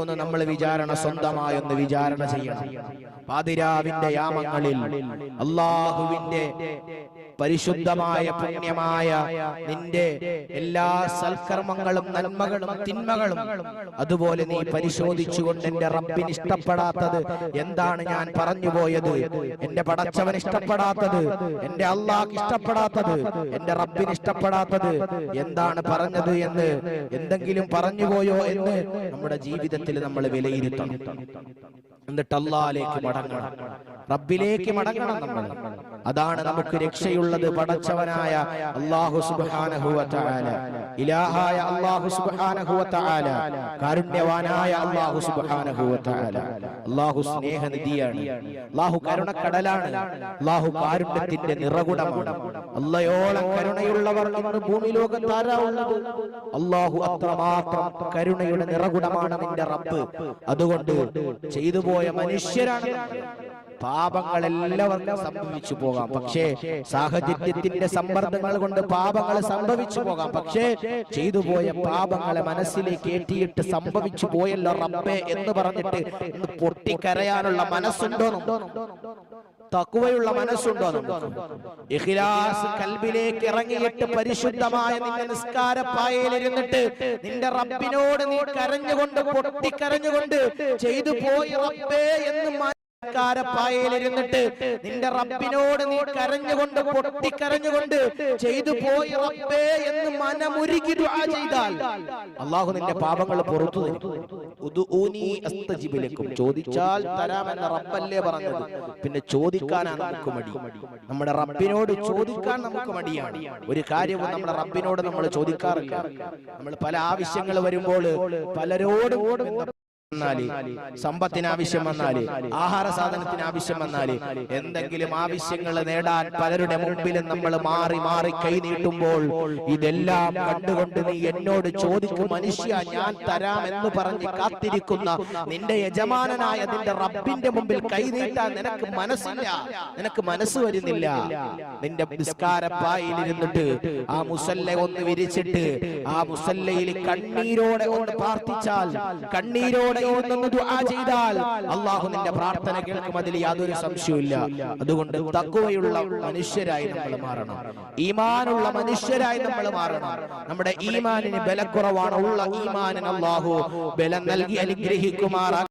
ഒന്ന് നമ്മൾ വിചാരണ സ്വന്തമായൊന്ന് വിചാരണ ചെയ്യണം. പാതിരാവിന്റെ യാമങ്ങളിൽ അല്ലാഹുവിന്റെ പരിശുദ്ധമായ പുണ്യമായ നിന്റെ എല്ലാ സൽക്കർമ്മങ്ങളും നന്മകളും തിന്മകളും അതുപോലെ നീ പരിശോധിച്ചുകൊണ്ട് എന്റെ റബ്ബിന് ഇഷ്ടപ്പെടാത്തത് എന്താണ് ഞാൻ പറഞ്ഞു പോയത്, എന്റെ പടച്ചവൻ ഇഷ്ടപ്പെടാത്തത്, എന്റെ അല്ലാഹ് ഇഷ്ടപ്പെടാത്തത്, എന്റെ റബ്ബിന് ഇഷ്ടപ്പെടാത്തത് എന്താണ് പറഞ്ഞത് എന്ന് എന്തെങ്കിലും പറഞ്ഞുപോയോ എന്ന് നമ്മുടെ ജീവിതത്തിൽ നമ്മൾ വിലയിരുത്തണം. എന്നിട്ട് അല്ലാഹുവിലേക്ക് മടങ്ങണം, റബ്ബിലേക്ക് മടങ്ങണം നമ്മൾ. അതാണ് നമുക്ക് രക്ഷയുള്ളത്. പടച്ചവനായ അല്ലാഹു സുബ്ഹാനഹു വ തആല, ഇലാഹായ അല്ലാഹു സുബ്ഹാനഹു വ തആല, കാരുണ്യവാനായ അല്ലാഹു സുബ്ഹാനഹു വ തആല. അല്ലാഹു സ്നേഹനിധിയാണ്, അല്ലാഹു കരുണക്കടലാണ്, അല്ലാഹു കാരുണ്യത്തിന്റെ നിറകുടമാണ്. അല്ലാഹയോളം കരുണയുള്ളവർ ഇന്ന് ഭൂമി ലോകത്ത് ആരാ ഉള്ളത്? അല്ലാഹു അത്രമാത്രം കരുണയുടെ നിറകുടമാണ് നിന്റെ റബ്ബ്. അതുകൊണ്ട് ചെയ്തു പോയ മനുഷ്യരാണ്. പാപങ്ങൾ എല്ലാവർക്കും സംഭവിച്ചു പോകാം, പക്ഷേ സാഹചര്യത്തിന്റെ സമ്മർദ്ദങ്ങൾ കൊണ്ട് പാപങ്ങൾ സംഭവിച്ചു പോകാം. പക്ഷേ ചെയ്തു പോയ പാപങ്ങളെ മനസ്സിലേക്ക് ഏറ്റിയിട്ട് സംഭവിച്ചു പോയല്ലോ റബ്ബേ എന്ന് പറഞ്ഞിട്ട് ഇന്ന് പൊട്ടിക്കരയാനുള്ള മനസ്സുണ്ടോ? തഖ്വയുള്ള മനസ്സുണ്ടോ? ഇഖ്ലാസ് കൽബിലേക്ക് ഇറങ്ങിയിട്ട് പരിശുദ്ധമായ നിന്റെ നിസ്കാരപ്പായയിലിരുന്നിട്ട് നിന്റെ റബ്ബിനോട് നീ കരഞ്ഞുകൊണ്ട് പൊട്ടിക്കരഞ്ഞുകൊണ്ട് ചെയ്തു പോയി റബ്ബേ എന്ന് ായയിലിരുന്നിട്ട് നിന്റെ റബ്ബിനോട് നീ കരഞ്ഞുകൊണ്ട് പൊട്ടിക്കരഞ്ഞുകൊണ്ട് ചെയ്തു പോയി റബ്ബേ എന്ന് മനമുരുകി ദുആ ചെയ്താൽ അല്ലാഹു നിന്റെ പാപങ്ങൾ പുറത്തു തരും. ഉദൂനി അസ്തജിബ് ലക്കും, ചോദിച്ചാൽ തരാമെന്ന റബ്ബല്ലേ പറഞ്ഞത്. പിന്നെ ചോദിക്കാനാണ് നമുക്ക് മടി. നമ്മുടെ റബ്ബിനോട് ചോദിക്കാൻ നമുക്ക് മടിയാണ്. ഒരു കാര്യവും നമ്മുടെ റബ്ബിനോട് നമ്മൾ ചോദിക്കാറില്ല. നമ്മൾ പല ആവശ്യങ്ങൾ വരുമ്പോൾ പലരോടും സമ്പത്തിന് ആവശ്യം വന്നാല്, ആഹാര സാധനത്തിന് ആവശ്യം വന്നാല്, എന്തെങ്കിലും ആവശ്യങ്ങൾ നേടാൻ പലരുടെ മുമ്പിലും നമ്മൾ മാറി മാറി കൈ നീട്ടുമ്പോൾ ഇതെല്ലാം കണ്ടുകൊണ്ട് നീ എന്നോട് ചോദിക്കും മനുഷ്യ, ഞാൻ തരാം എന്ന് പറഞ്ഞ് കാത്തിരിക്കുന്ന നിന്റെ യജമാനനായ നിന്റെ റബ്ബിന്റെ മുമ്പിൽ കൈ നീട്ടാൻ നിനക്ക് മനസ്സില്ല, നിനക്ക് മനസ്സ് വരുന്നില്ല. നിന്റെ നിസ്കാരപ്പായിലിരുന്നിട്ട് ആ മുസല്ല ഒന്ന് വിരിച്ചിട്ട് ആ മുസല്ലയിൽ കണ്ണീരോടെ ഒന്ന് പ്രാർത്ഥിച്ചാൽ, കണ്ണീരോടെ ദുആ ചെയ്താൽ അല്ലാഹു നിന്റെ പ്രാർത്ഥന കേൾക്കും. അതിൽ യാതൊരു സംശയവുമില്ല. അതുകൊണ്ട് തഖ്വയുള്ള മനുഷ്യരായി നമ്മൾ മാറണം, ഈമാനുള്ള മനുഷ്യരായി നമ്മൾ മാറണം. നമ്മുടെ ഈമാനിന് ബലക്കുറവാണ്, ഉള്ള ഈമാനിന് അല്ലാഹു ബലം നൽകി അനുഗ്രഹിക്കുമാറാകട്ടെ.